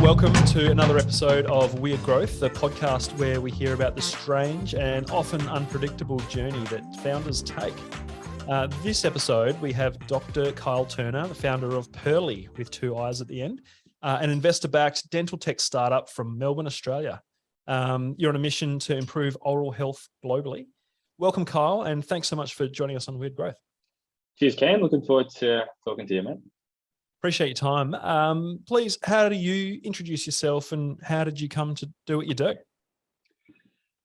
welcome to another episode of Weird Growth, the podcast where we hear about the strange and often unpredictable journey that founders take. This episode, we have Dr. Kyle Turner, the founder of Pearlii, with two I's at the end, an investor-backed dental tech startup from Melbourne, Australia. You're on a mission to improve oral health globally. Welcome, Kyle, and thanks so much for joining us on Weird Growth. Cheers, Cam. Looking forward to talking to you, mate. Appreciate your time. Please, how do you introduce yourself and how did you come to do what you do?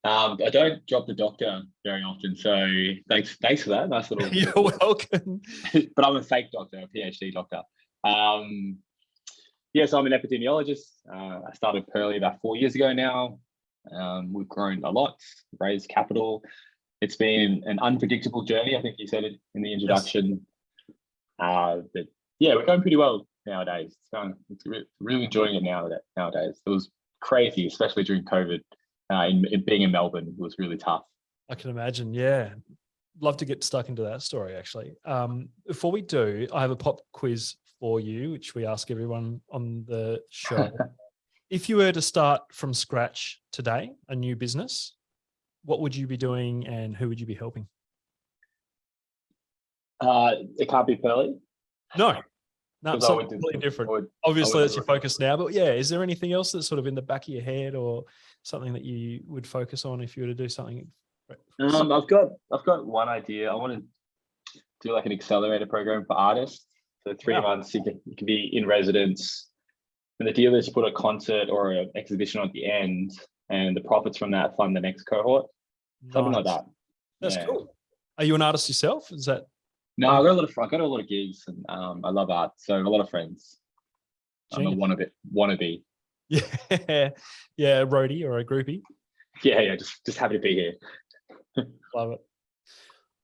I don't drop the doctor very often, so thanks for that. Nice little. You're welcome. But I'm a fake doctor, a PhD doctor. So I'm an epidemiologist. I started Pearlii about 4 years ago now. We've grown a lot, raised capital. It's been an unpredictable journey. I think you said it in the introduction. Yes. But yeah, we're going pretty well nowadays. It's really enjoying it nowadays. It was crazy, especially during COVID. In being in Melbourne was really tough. I can imagine. Yeah, love to get stuck into that story. Actually, before we do, I have a pop quiz for you, which we ask everyone on the show. If you were to start from scratch today, a new business, what would you be doing, and who would you be helping? It can't be Pearlii. No, something completely different. Obviously, that's your focus now. But yeah, is there anything else that's sort of in the back of your head, or something that you would focus on if you were to do something? I've got one idea. I want to do like an accelerator program for artists. So 3 months, you can be in residence, and the deal is you put a concert or an exhibition at the end, and the profits from that fund the next cohort. Something like that. That's cool. Are you an artist yourself? Is that? No, I got a lot of gigs, and I love art. So a lot of friends. I'm a wannabe. Yeah, yeah, a roadie or a groupie. Yeah, just happy to be here. Love it.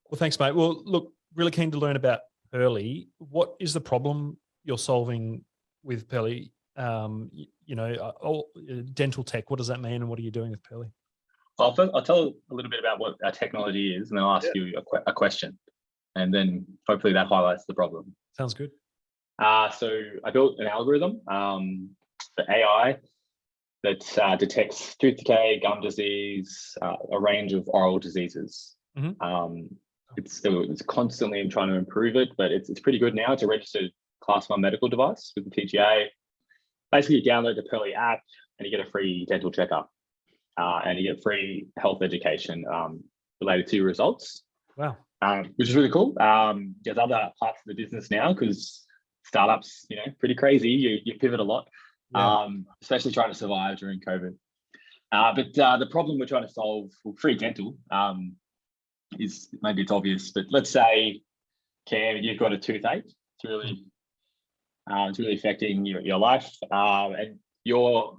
Well, thanks, mate. Well, look, really keen to learn about Pearlii. What is the problem you're solving with Pearlii? Dental tech. What does that mean, and what are you doing with Pearlii? Well, I'll tell a little bit about what our technology is, and then I'll ask you a question, and then hopefully that highlights the problem. Sounds good. So I built an algorithm for AI that detects tooth decay, gum disease, a range of oral diseases. Mm-hmm. It's constantly trying to improve it, but it's pretty good now. It's a registered Class 1 medical device with the TGA. Basically, you download the Pearlii app and you get a free dental checkup, and you get free health education related to your results. Wow. Which is really cool. There's other parts of the business now because startups, pretty crazy. You pivot a lot, especially trying to survive during COVID. But the problem we're trying to solve for free dental is, maybe it's obvious, but let's say, Cam, you've got a toothache. It's really affecting your life, and you're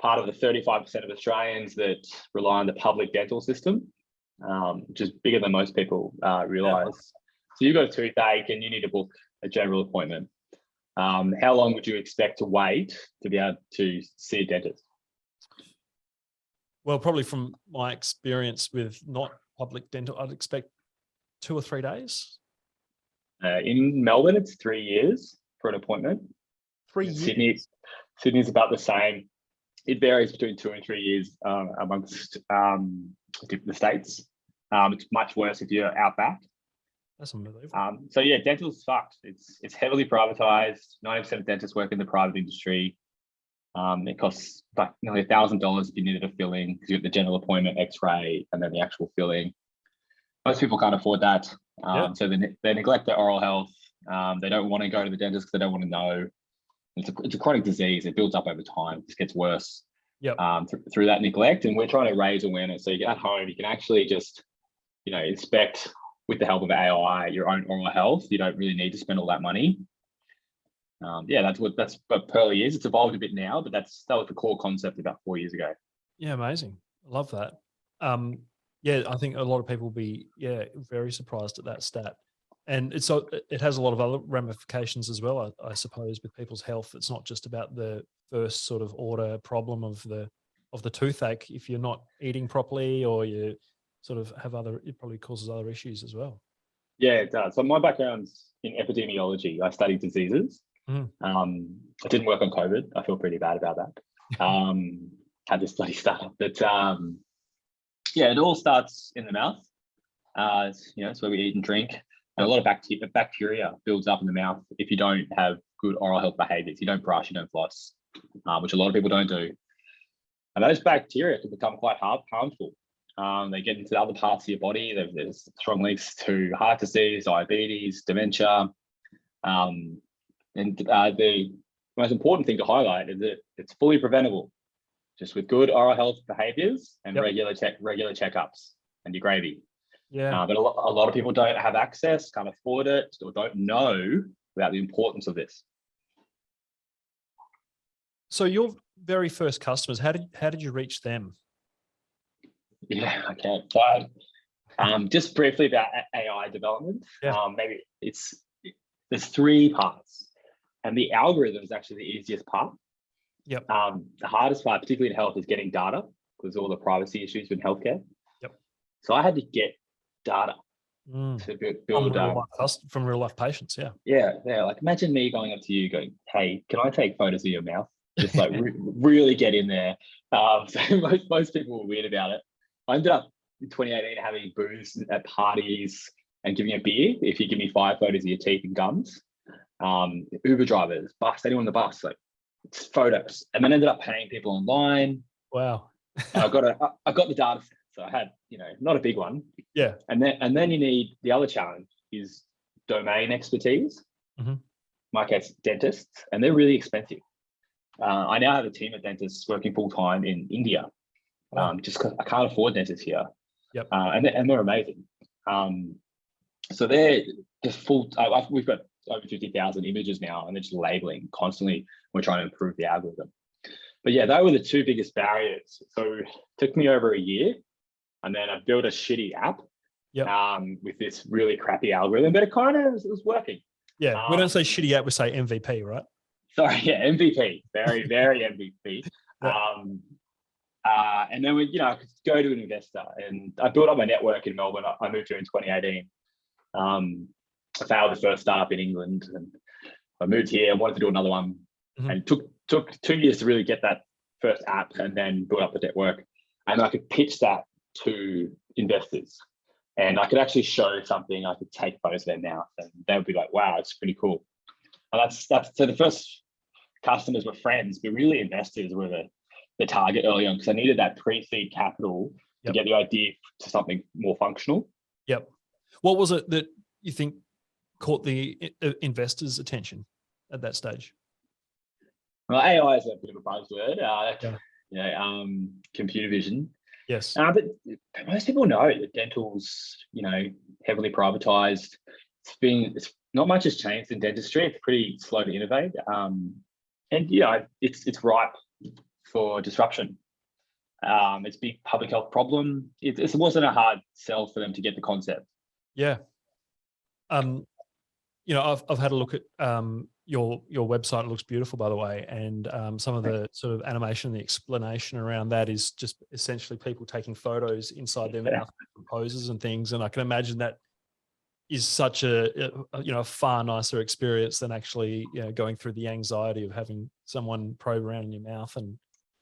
part of the 35% of Australians that rely on the public dental system, which is bigger than most people realise. So you've got a toothache and you need to book a general appointment. How long would you expect to wait to be able to see a dentist? Well, probably from my experience with not public dental, I'd expect 2 or 3 days. In Melbourne, it's 3 years for an appointment. 3 years? Sydney's about the same. It varies between 2 and 3 years amongst the states. It's much worse if you're out back. That's unbelievable. So yeah, dental's fucked. It's heavily privatized. 90% of dentists work in the private industry. It costs like nearly $1,000 if you needed a filling, because you get the general appointment, X-ray, and then the actual filling. Most people can't afford that. So they neglect their oral health. They don't want to go to the dentist because they don't want to know. It's a chronic disease. It builds up over time. It gets worse through that neglect. And we're trying to raise awareness. So at home, you can actually just, inspect with the help of AI your own oral health. You don't really need to spend all that money. That's what Pearlii is. It's evolved a bit now, but that was the core concept about 4 years ago. Yeah, amazing. I love that. I think a lot of people will be very surprised at that stat. And it has a lot of other ramifications as well, I suppose, with people's health. It's not just about the first sort of order problem of the toothache. If you're not eating properly, or you sort of have it probably causes other issues as well. Yeah, it does. So my background's in epidemiology. I study diseases. Mm. It didn't work on COVID. I feel pretty bad about that. Had this bloody startup, but yeah, it all starts in the mouth. It's where we eat and drink, and a lot of bacteria builds up in the mouth if you don't have good oral health behaviors. You don't brush, you don't floss, which a lot of people don't do, and those bacteria can become quite harmful. They get into other parts of your body. There's strong links to heart disease, diabetes, dementia, and the most important thing to highlight is that it's fully preventable, just with good oral health behaviors and regular checkups, and your gravy. Yeah. But a lot of people don't have access, can't afford it, or don't know about the importance of this. So your very first customers, how did you reach them? Yeah, okay. So, just briefly about AI development. Yeah. Maybe there's 3 parts, and the algorithm is actually the easiest part. Yep. The hardest part, particularly in health, is getting data, because all the privacy issues in healthcare. Yep. So I had to get data to build from real life patients. Yeah. Yeah. Like, imagine me going up to you, going, "Hey, can I take photos of your mouth?" Just like really get in there. So most people were weird about it. I ended up in 2018 having booths at parties and giving a beer if you give me 5 photos of your teeth and gums. Uber drivers, anyone on the bus, like, it's photos, and then ended up paying people online. Wow. And I got the data set, so I had, not a big one. Yeah. And then you need, the other challenge is domain expertise. Mm-hmm. In my case, dentists, and they're really expensive. I now have a team of dentists working full time in India, just because I can't afford dentists here. Yep. And they're amazing. So they're just full. We've got over 50,000 images now, and they're just labeling constantly. We're trying to improve the algorithm. But yeah, they were the 2 biggest barriers. So it took me over a year, and then I built a shitty app. Yep. With this really crappy algorithm, but it kind of was working. Yeah. We don't say shitty app, we say MVP, right? Sorry, yeah, MVP, very, very MVP. Yep. And then I could go to an investor, and I built up my network in Melbourne. I moved here in 2018. I failed the first startup in England, and I moved here. I wanted to do another one, Mm-hmm. and took 2 years to really get that first app, and then build up the network. And I could pitch that to investors, and I could actually show something. I could take photos of their mouth, and they would be like, "Wow, it's pretty cool." And that's so the first customers were friends, but really investors were the target early on, because I needed that pre-seed capital to get the idea to something more functional. Yep. What was it that you think caught the investors' attention at that stage? Well, AI is a bit of a buzzword. Computer vision. Yes. But most people know that dental's, heavily privatized. It's not much has changed in dentistry. It's pretty slow to innovate. And it's ripe for disruption. It's a big public health problem. It wasn't a hard sell for them to get the concept. Yeah. I've had a look at your website. It looks beautiful, by the way, and some of the sort of animation, the explanation around that is just essentially people taking photos inside their mouth, poses and things. And I can imagine that is such a far nicer experience than actually going through the anxiety of having someone probe around in your mouth and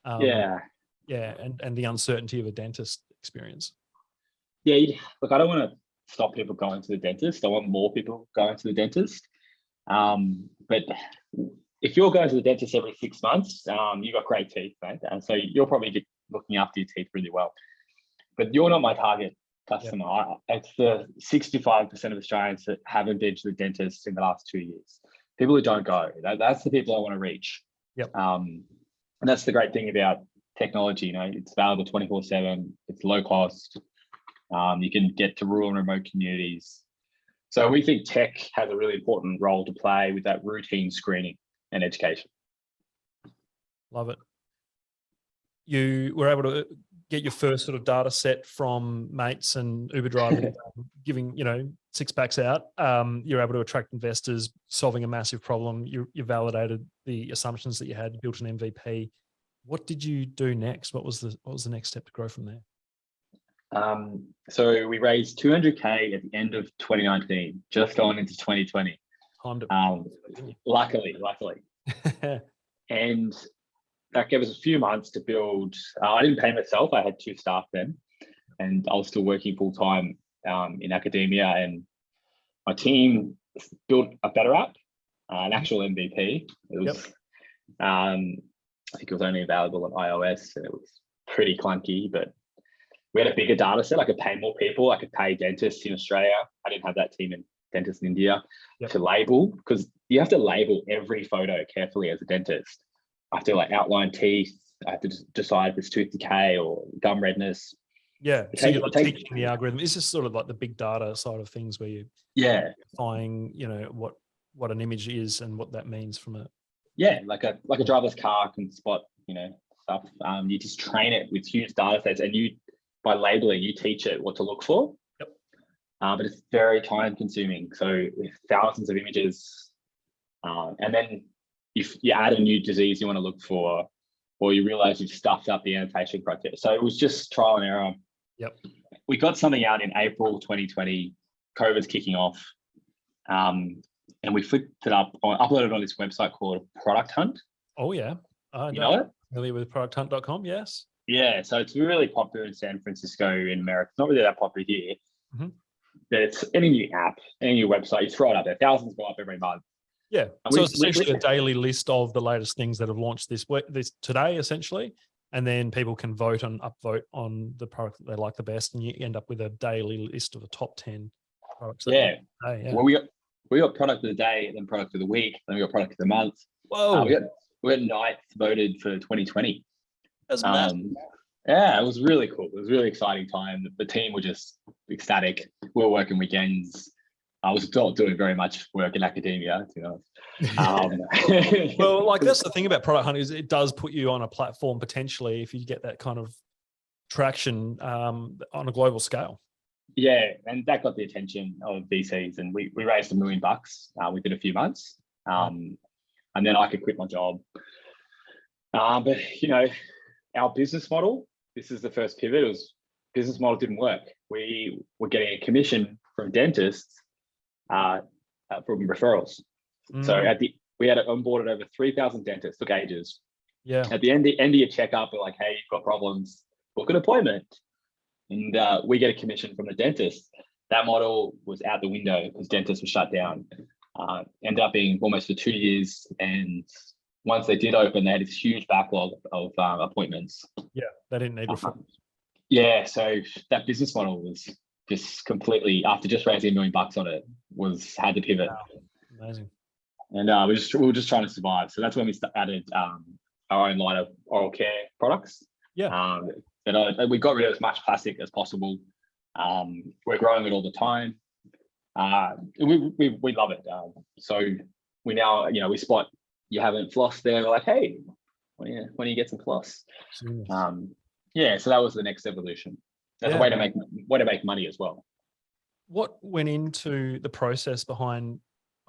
and the uncertainty of a dentist experience. Yeah, look, I don't want to stop people going to the dentist. I want more people going to the dentist. But if you're going to the dentist every 6 months, you've got great teeth, mate, and so you're probably looking after your teeth really well. But you're not my target customer. It's the 65% of Australians that haven't been to the dentist in the last 2 years. People who don't go. That's the people I want to reach. Yep. And that's the great thing about technology. It's available 24/7. It's low cost. You can get to rural and remote communities. So we think tech has a really important role to play with that routine screening and education. Love it. You were able to get your first sort of data set from mates and Uber drivers, giving, 6 packs out. You're able to attract investors, solving a massive problem. You validated the assumptions that you had, built an MVP. What did you do next? What was the next step to grow from there? So we raised 200K at the end of 2019, just going into 2020. Timed it. Luckily. And that gave us a few months to build. I didn't pay myself. I had 2 staff then, and I was still working full time in academia. And my team built a better app, an actual MVP. It was, I think it was only available on iOS, and it was pretty clunky, but we had a bigger data set. I could pay more people. I could pay dentists in Australia. I didn't have that team in dentists in India to label, because you have to label every photo carefully as a dentist. I have to like outline teeth. I have to decide if it's tooth decay or gum redness. Yeah. So you're like teaching the algorithm. Is this sort of like the big data side of things where you define, what an image is and what that means from a like a driverless car can spot, stuff. You just train it with huge data sets, and by labeling, you teach it what to look for. But it's very time consuming. So with thousands of images, and then if you add a new disease you want to look for, or you realize you've stuffed up the annotation criteria. So it was just trial and error. We got something out in April 2020, COVID's kicking off. And we flipped it up, uploaded on this website called Product Hunt. Oh yeah. You know it? Familiar with producthunt.com, yes. Yeah, so it's really popular in San Francisco, in America. It's not really that popular here. But it's any new app, any new website, you throw it up there. Thousands go up every month. Yeah. So it's essentially a daily list of the latest things that have launched this today, essentially. And then people can vote and upvote on the product that they like the best. And you end up with a daily list of the top 10 products. Well, we got product of the day, then product of the week, then we got product of the month. Whoa. We got 9th voted for 2020. That's massive. Yeah, it was really cool. It was a really exciting time. The team were just ecstatic. We were working weekends. I was not doing very much work in academia, to be honest. Well, like that's the thing about Product Hunt is it does put you on a platform potentially if you get that kind of traction on a global scale. Yeah, and that got the attention of VCs, and we raised $1 million within a few months. And then I could quit my job. But our business model, this is the first pivot. Business model didn't work. We were getting a commission from dentists from referrals. So we had onboarded over 3,000 dentists. Took ages. Yeah. At the end of your checkup, we're like, hey, you've got problems. Book an appointment, and we get a commission from the dentist. That model was out the window because dentists were shut down. Ended up being almost for 2 years, and once they did open, they had this huge backlog of appointments. Yeah, they didn't need referrals. Yeah, so that business model was just completely, after just raising $1 million on it, had to pivot. Wow. Amazing. And we were just trying to survive. So that's when we added our own line of oral care products. Yeah. We got rid of as much plastic as possible. We're growing it all the time. We love it. So we now, we spot you haven't flossed there. We're like, hey, when do you get some floss? So that was the next evolution. There's a way to make money as well. What went into the process behind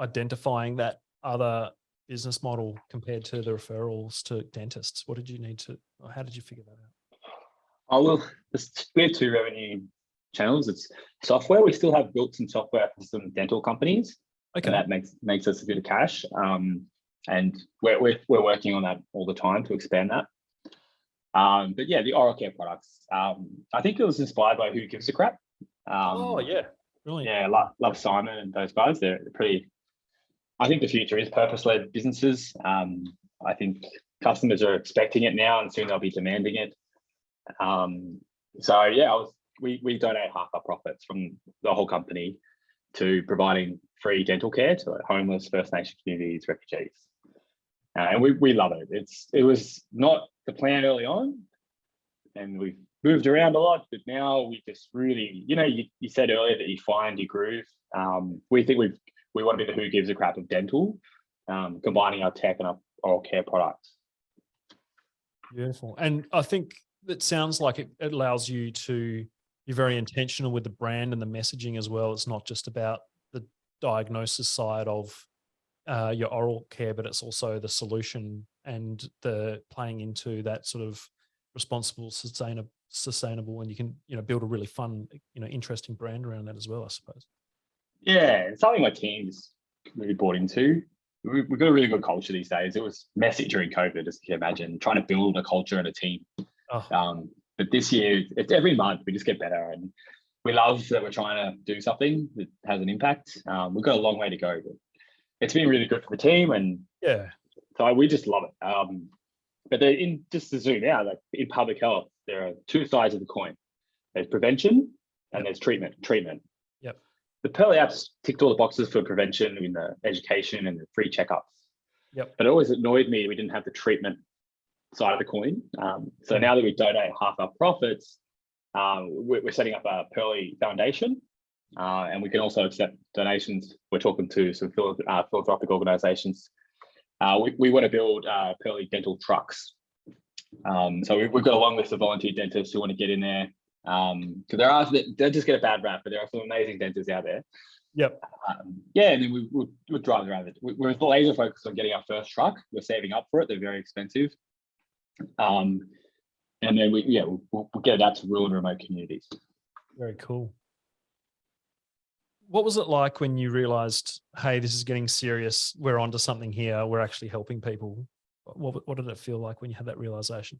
identifying that other business model compared to the referrals to dentists? What did you need to, or how did you figure that out? Oh, well, we have 2 revenue channels. It's software. We still have built some software for some dental companies. Okay. And that makes us a bit of cash. And we're working on that all the time to expand that. But yeah, the oral care products. I think it was inspired by Who Gives a Crap. Oh yeah, brilliant. Yeah, love Simon and those guys. They're pretty. I think the future is purpose-led businesses. I think customers are expecting it now, and soon they'll be demanding it. So yeah, we donate half our profits from the whole company to providing free dental care to homeless, First Nation communities, refugees. And we love it. It was not the plan early on, and we've moved around a lot, but now we just really, you said earlier that you find your groove. We think we want to be the Who Gives a Crap of dental, combining our tech and our oral care products. Beautiful. And I think it sounds like it allows you to be very intentional with the brand and the messaging as well. It's not just about the diagnosis side of your oral care, but it's also the solution and the playing into that sort of responsible, sustainable, and you can, build a really fun, interesting brand around that as well, I suppose. Yeah, it's something my team's really bought into. We've got a really good culture these days. It was messy during COVID, as you can imagine, trying to build a culture and a team. Oh, But this year, it's every month we just get better, and we love that we're trying to do something that has an impact. We've got a long way to go, but it's been really good for the team, and yeah. so we just love it. But just to zoom out, like in public health, there are two sides of the coin. There's prevention and there's treatment. Yep. The Pearlii apps ticked all the boxes for prevention in the education and the free checkups. Yep. But it always annoyed me we didn't have the treatment side of the coin. So now that we donate half our profits, we're setting up a Pearlii Foundation, and we can also accept donations. We're talking to some philanthropic organisations. We want to build Pearlii dental trucks. So we've got a long list of volunteer dentists who want to get in there. Because they just get a bad rap, but there are some amazing dentists out there. Yep. And then we're driving around it. We're laser focused on getting our first truck. We're saving up for it. They're very expensive. And then we'll get it out to rural and remote communities. Very cool. What was it like when you realized, hey, this is getting serious, we're onto something here, we're actually helping people? What did it feel like when you had that realization?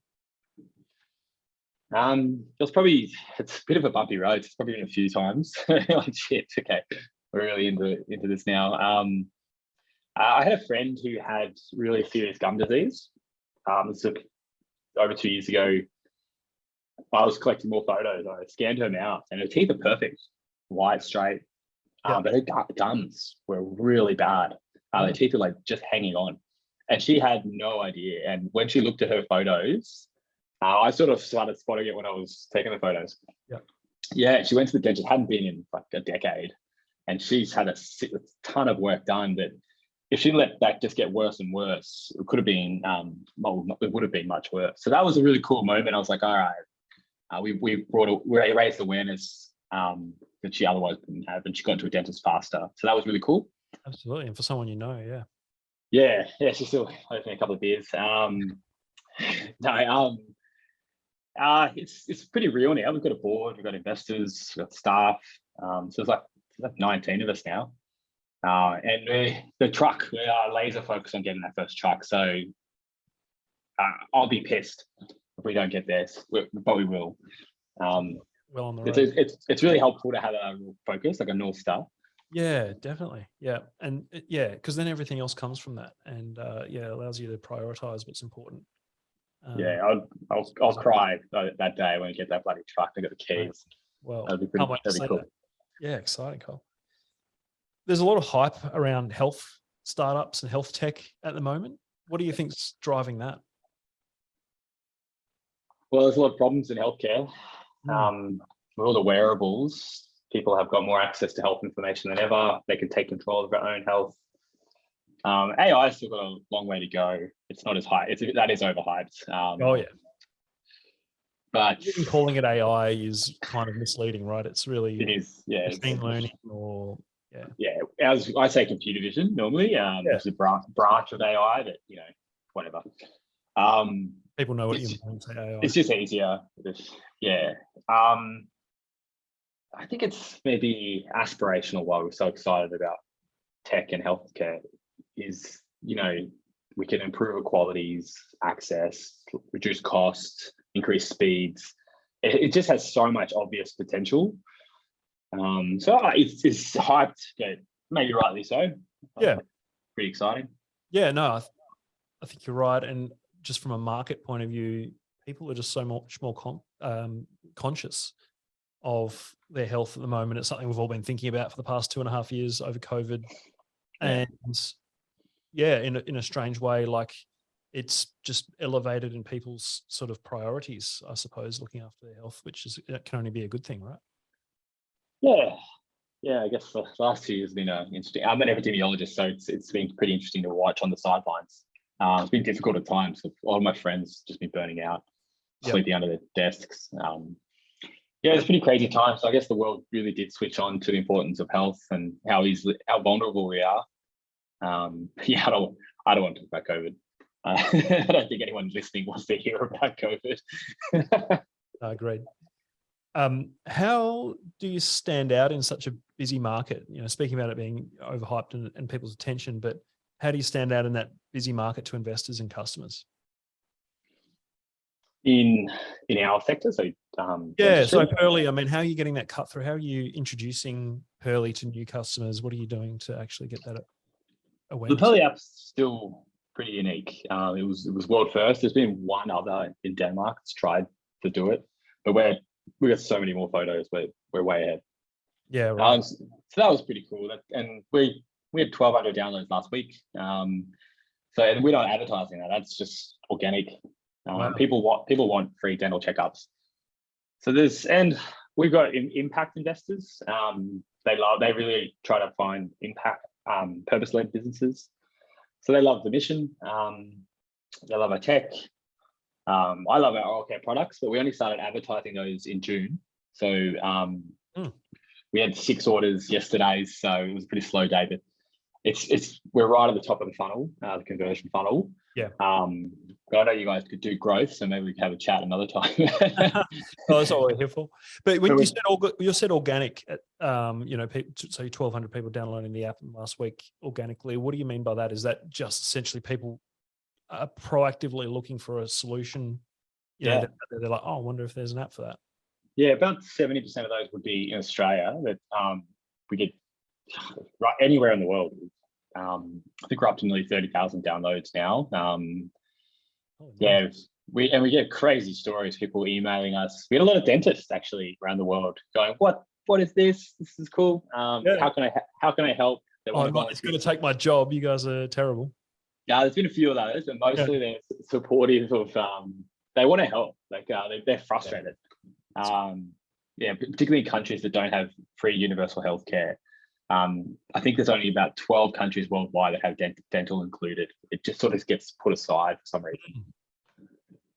It's a bit of a bumpy road. It's probably been a few times. Like, shit, okay, we're really into this now. I had a friend who had really serious gum disease. So over 2 years ago, I was collecting more photos. I scanned her mouth, and her teeth are perfect, white, straight. But her gums were really bad. Her teeth were like just hanging on, and she had no idea. And when she looked at her photos, I sort of started spotting it when I was taking the photos. Yeah, she went to the dentist, hadn't been in like a decade, and she's had a ton of work done. That if she let that just get worse and worse, it could have been, it would have been much worse. So that was a really cool moment. I was like, all right, we raised awareness that she otherwise wouldn't have, and she got to a dentist faster. So that was really cool. Absolutely, and for someone you know, yeah, she's still hoping a couple of beers. It's pretty real now. We've got a board, we've got investors, we've got staff. So there's like 19 of us now. And the truck, we are laser focused on getting that first truck. So I'll be pissed if we don't get there, but we will. well on the road. It's really helpful to have a focus, like a North Star. Yeah, definitely. Yeah. And because then everything else comes from that, and it allows you to prioritize what's important. I'll cry that day when I get that bloody truck. I got the keys. Well, that'd be cool. That. Yeah, exciting, Cole. There's a lot of hype around health startups and health tech at the moment. What do you think's driving that? Well, there's a lot of problems in healthcare. With all the wearables, people have got more access to health information than ever. They can take control of their own health. AI has still got a long way to go. It's not as high. That is overhyped. But even calling it AI is kind of misleading, right? It's really machine learning or as I say, computer vision normally. It's a branch of AI that whatever. People know what you mean. Say AI. It's just easier. I think it's maybe aspirational why we're so excited about tech and healthcare is, we can improve equalities, access, reduce costs, increase speeds. It just has so much obvious potential. So it's hyped, maybe rightly so. Yeah. Pretty exciting. Yeah, no, I think you're right. And just from a market point of view, people are just so much more conscious of their health at the moment. It's something we've all been thinking about for the past 2.5 years over COVID. And in a strange way, like it's just elevated in people's sort of priorities, I suppose, looking after their health, which can only be a good thing, right? Yeah, I guess the last 2 years have been interesting. I'm an epidemiologist, so it's been pretty interesting to watch on the sidelines. It's been difficult at times. A lot of my friends just been burning out, sleeping under their desks. It's pretty crazy times. So I guess the world really did switch on to the importance of health and how vulnerable we are. I don't want to talk about COVID. I don't think anyone listening wants to hear about COVID. Agreed. How do you stand out in such a busy market? Speaking about it being overhyped and people's attention, but how do you stand out in that busy market to investors and customers? In our sector, so so Pearlii, I mean, how are you getting that cut through? How are you introducing Pearlii to new customers? What are you doing to actually get that awareness? The Pearlii app's still pretty unique. It was world first. There's been one other in Denmark that's tried to do it, but we got so many more photos. We're way ahead. Yeah, right. So that was pretty cool. And we had 1,200 downloads last week. And we're not advertising that. That's just organic. Wow. People want free dental checkups. So we've got impact investors. They really try to find impact, purpose-led businesses. So they love the mission. They love our tech. I love our oral care products, but we only started advertising those in June. So we had 6 orders yesterday, so it was a pretty slow day, but we're right at the top of the funnel, the conversion funnel. Yeah. But I know you guys could do growth, so maybe we can have a chat another time. Oh, that's all we're here for. But when you said organic, people, so 1,200 people downloading the app last week organically. What do you mean by that? Is that just essentially people are proactively looking for a solution? They're like, oh, I wonder if there's an app for that. Yeah, about 70% of those would be in Australia. That we get right anywhere in the world. I think we're up to nearly 30,000 downloads now. We get crazy stories. People emailing us. We had a lot of dentists actually around the world going, "What is this? This is cool. How can I help?" It's going to take my job. You guys are terrible. Yeah, there's been a few of those, but mostly they're supportive of. They want to help. Like they're frustrated. Particularly in countries that don't have free universal healthcare. I think there's only about 12 countries worldwide that have dental included. It just sort of gets put aside for some reason.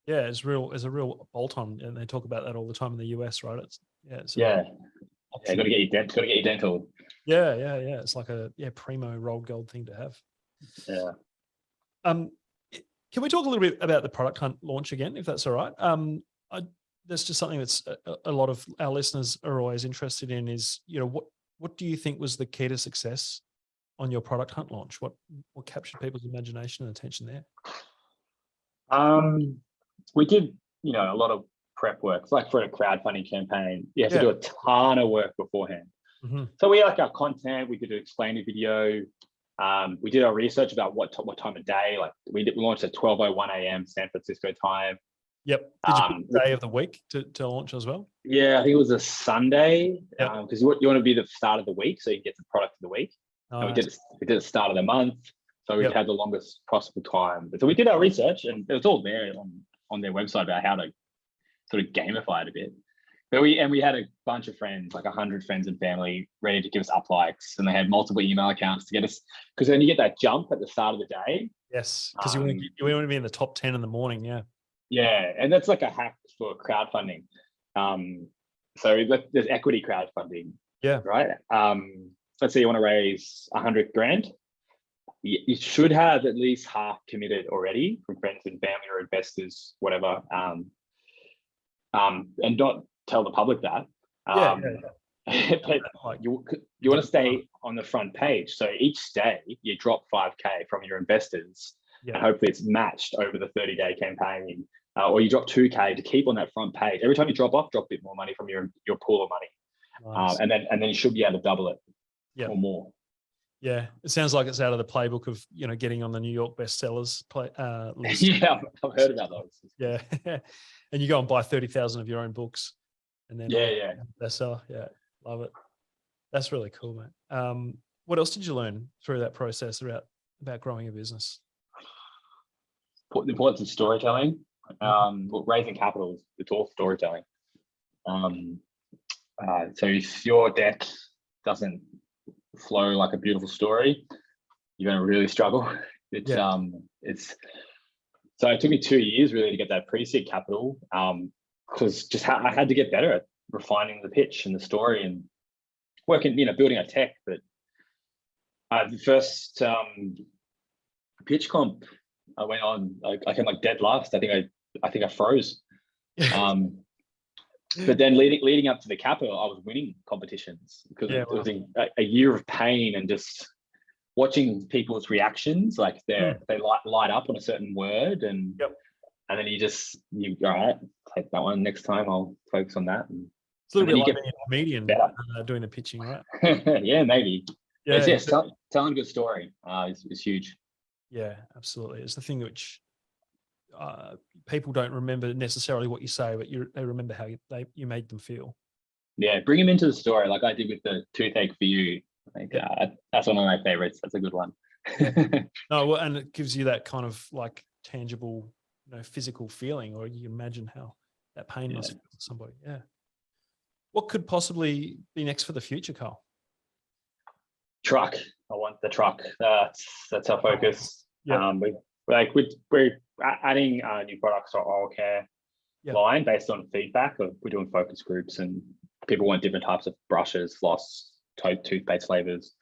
Yeah, it's a real bolt-on, and they talk about that all the time in the US, right? Got to get your dental. Yeah. It's like a primo rolled gold thing to have. Yeah. Can we talk a little bit about the product hunt launch again, if that's all right? That's just something that's a lot of our listeners are always interested in. Is what do you think was the key to success on your product hunt launch? What captured people's imagination and attention there? We did, a lot of prep work. It's like for a crowdfunding campaign, you have to do a ton of work beforehand. Mm-hmm. So we like our content. We did an explainer video. We did our research about what time of day. Like we launched at 12:01 a.m. San Francisco time. Yep. Did you pick the day of the week to launch as well? Yeah, I think it was a Sunday because you want to be the start of the week so you get the product of the week. Oh, and we did the start of the month, so we had the longest possible time. So we did our research, and it was all there on their website about how to sort of gamify it a bit. But we had a bunch of friends, like 100 friends and family, ready to give us up likes, and they had multiple email accounts to get us, because then you get that jump at the start of the day. Yes, because you want to be in the top 10 in the morning. Yeah, and that's like a hack for crowdfunding. So there's equity crowdfunding. Yeah. Right. Let's say you want to raise 100 grand. You should have at least half committed already from friends and family or investors, whatever. And not tell the public that. But you want to stay on the front page. So each day you drop 5K from your investors, and hopefully it's matched over the 30-day campaign. Or you drop 2K to keep on that front page. Every time you drop off, drop a bit more money from your pool of money. Nice. And then you should be able to double it or more. Yeah, it sounds like it's out of the playbook of getting on the New York bestsellers list. Yeah, I've heard about those. Yeah, and you go and buy 30,000 of your own books, and then bestseller. Yeah, love it. That's really cool, mate. What else did you learn through that process about growing a business? The importance of storytelling. Raising capital, it's all storytelling. So if your deck doesn't flow like a beautiful story, you're going to really struggle. So it took me 2 years really to get that pre-seed capital, because I had to get better at refining the pitch and the story and working, building a tech. But the first pitch comp I went on, I came like dead last. I think I froze. But then leading up to the capital, I was winning competitions because it was a year of pain and just watching people's reactions, like they light up on a certain word, and then you all right, take that one next time. I'll focus on that. And it's a little bit like being a comedian doing the pitching, right? Yeah, maybe. Yeah, yes, telling a good story is huge. Yeah, absolutely. It's the thing which people don't remember necessarily what you say, but they remember how you made them feel. Yeah, bring them into the story, like I did with the toothache for you. Like, that's one of my favorites. That's a good one. No, well, and it gives you that kind of like tangible, physical feeling, or you imagine how that pain must feel to somebody. Yeah. What could possibly be next for the future, Carl? Truck. I want the truck. That's our focus. Yeah. We're adding new products to our oral care line based on feedback. We're doing focus groups, and people want different types of brushes, floss, toothpaste flavors.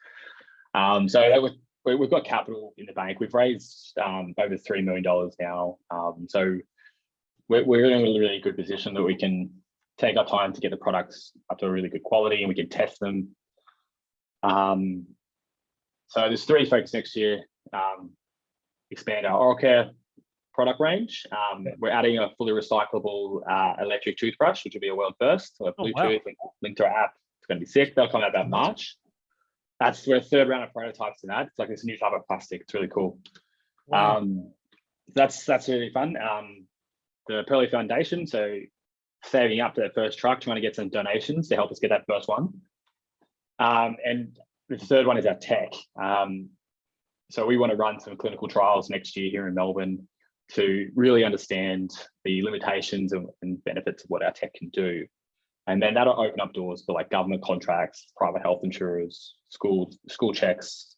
So we've got capital in the bank. We've raised over $3 million now. So we're in a really good position that we can take our time to get the products up to a really good quality, and we can test them. So there's 3 focus next year. Expand our oral care product range. We're adding a fully recyclable electric toothbrush, which will be a world first. So Bluetooth linked to our app. It's going to be sick. That'll come out about March. We're a 3rd round of prototypes in that. It's like this new type of plastic. It's really cool. Wow. That's really fun. The Pearlii Foundation, so saving up that first truck, trying to get some donations to help us get that first one. And the 3rd one is our tech. So we want to run some clinical trials next year here in Melbourne to really understand the limitations and benefits of what our tech can do. And then that'll open up doors for like government contracts, private health insurers, school checks.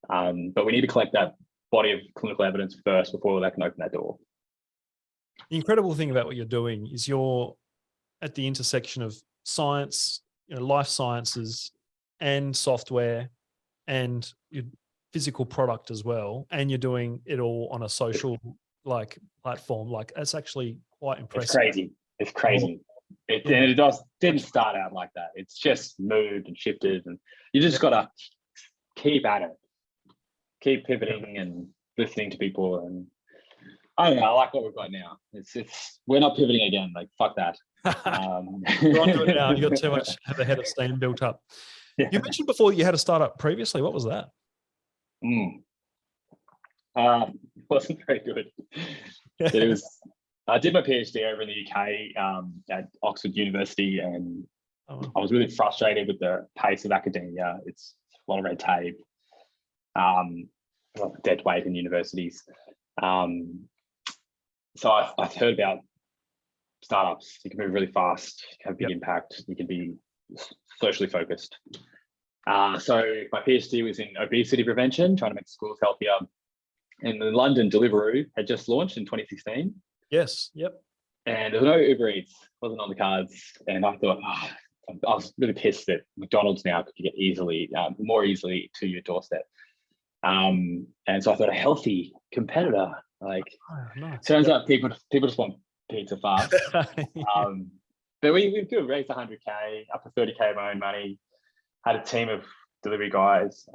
But we need to collect that body of clinical evidence first before they can open that door. The incredible thing about what you're doing is you're at the intersection of science, life sciences, and software, and your physical product as well, and you're doing it all on a social platform. Like, that's actually quite impressive. It's crazy. It didn't start out like that. It's just moved and shifted, and you just got to keep at it, keep pivoting and listening to people. And I don't know, I like what we've got now. We're not pivoting again. Like, fuck that. You're onto it now. You got too much of a head of steam built up. Yeah. You mentioned before you had a startup previously. What was that? It wasn't very good. It was. I did my PhD over in the UK at Oxford University, and I was really frustrated with the pace of academia. It's a lot of red tape, dead weight in universities. So I've heard about startups. You can move really fast, have big impact. You can be socially focused. So my PhD was in obesity prevention, trying to make schools healthier. And the London Deliveroo had just launched in 2016. Yes. Yep. And there was no Uber Eats, wasn't on the cards. And I thought, I was really pissed that McDonald's now could get more easily to your doorstep. And so I thought, a healthy competitor. Nice. Turns out people just want pizza fast. But we could raise 100K, up to 30K of my own money. Had a team of delivery guys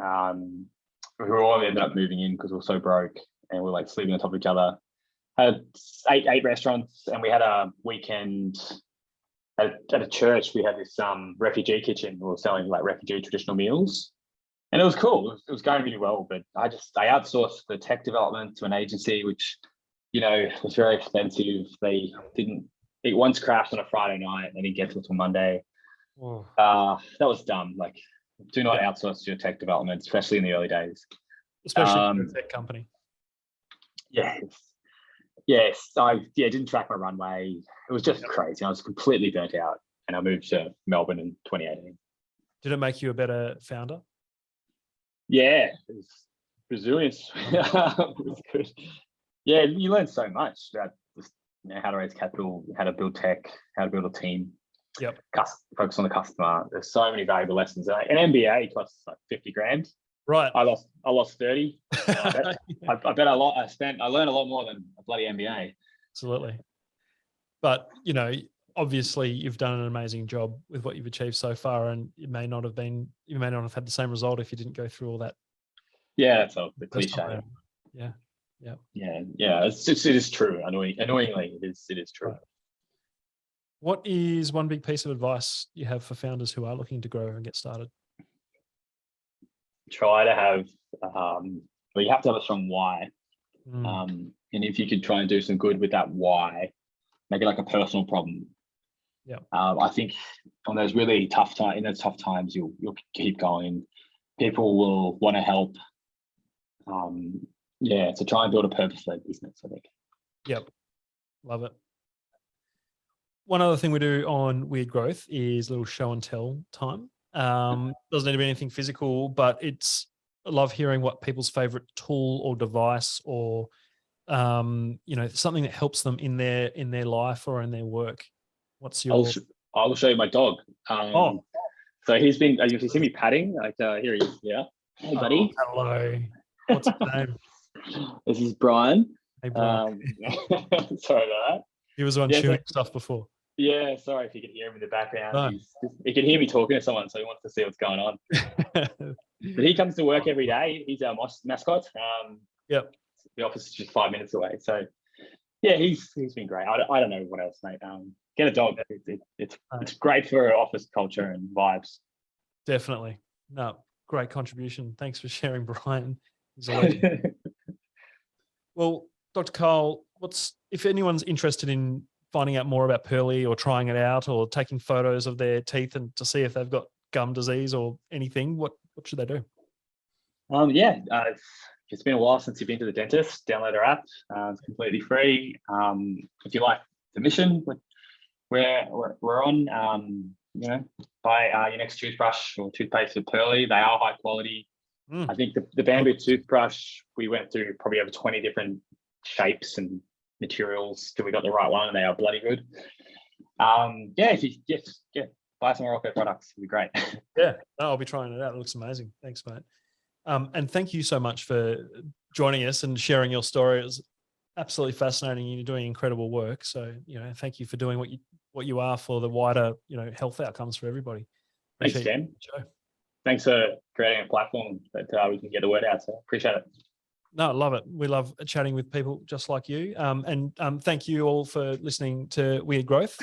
who all ended up moving in because we were so broke, and we were sleeping on top of each other. Had eight restaurants, and we had a weekend at a church. We had this refugee kitchen. We were selling refugee traditional meals, and it was cool. It was going really well, but I outsourced the tech development to an agency, which was very expensive. It once crashed on a Friday night, and didn't get to it till Monday. That was dumb. Do not outsource your tech development, especially in the early days. Especially for a tech company. Yes. I didn't track my runway. It was just crazy. I was completely burnt out, and I moved to Melbourne in 2018. Did it make you a better founder? Yeah, it was resilience. It was good. Yeah, you learn so much about just, how to raise capital, how to build tech, how to build a team. Yep. Focus on the customer. There's so many valuable lessons. An MBA costs $50,000. Right. I lost 30. I bet I learned a lot more than a bloody MBA. Absolutely. But obviously you've done an amazing job with what you've achieved so far, and you may not have had the same result if you didn't go through all that. Yeah, that's all the first time cliche. around. Yeah. Yeah. It is true. Annoyingly, it is true. Right. What is one big piece of advice you have for founders who are looking to grow and get started? Try to have, you have to have a strong why. Mm. And if you could try and do some good with that why, make it like a personal problem. Yeah. I think on those really tough times, in those tough times, you'll keep going. People will want to help. So try and build a purpose-led business, I think. Yep. Love it. One other thing we do on Weird Growth is a little show and tell time. Doesn't need to be anything physical, but I love hearing what people's favorite tool or device or something that helps them in their life or in their work. What's your? I will show you my dog. So he's been. You see me patting. Like here he is. Yeah. Hey, buddy. Oh, hello. What's his name? This is Brian. Hey, Brian. Sorry about that. He was on chewing stuff before. Yeah, sorry if you can hear him in the background. No. He can hear me talking to someone, so he wants to see what's going on. But he comes to work every day. He's our mascot. Yep. The office is just 5 minutes away. So yeah, he's been great. I don't know what else, mate. Get a dog. It's great for office culture and vibes. Definitely. No, great contribution. Thanks for sharing, Brian. He's a legend. Well, Dr. Kyle, if anyone's interested in finding out more about Pearlii or trying it out or taking photos of their teeth and to see if they've got gum disease or anything, what should they do? It's been a while since you've been to the dentist. Download our app. It's completely free. If you like the mission, we're on. Buy your next toothbrush or toothpaste with Pearlii. They are high quality. I think the bamboo toothbrush, we went through probably over 20 different shapes and materials till we got the right one, and they are bloody good. If you buy some Morocco products, it'd be great. Yeah, I'll be trying it out. It looks amazing. Thanks, mate. And thank you so much for joining us and sharing your story. It was absolutely fascinating. You're doing incredible work. So, thank you for doing what you are for the wider, health outcomes for everybody. Thanks, Cam. Thanks for creating a platform that we can get the word out. So appreciate it. No, I love it. We love chatting with people just like you. And thank you all for listening to Weird Growth.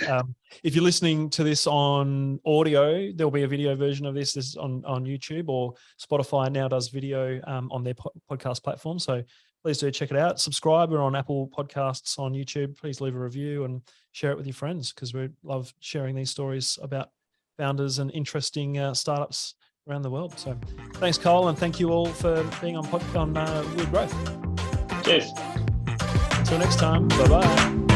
If you're listening to this on audio, there'll be a video version of this. This is on YouTube, or Spotify now does video on their podcast platform. So please do check it out. Subscribe. We're on Apple Podcasts, on YouTube. Please leave a review and share it with your friends, because we love sharing these stories about founders and interesting startups around the world. So thanks, Kyle, and thank you all for being on Weird Growth. Cheers. Until next time, bye-bye.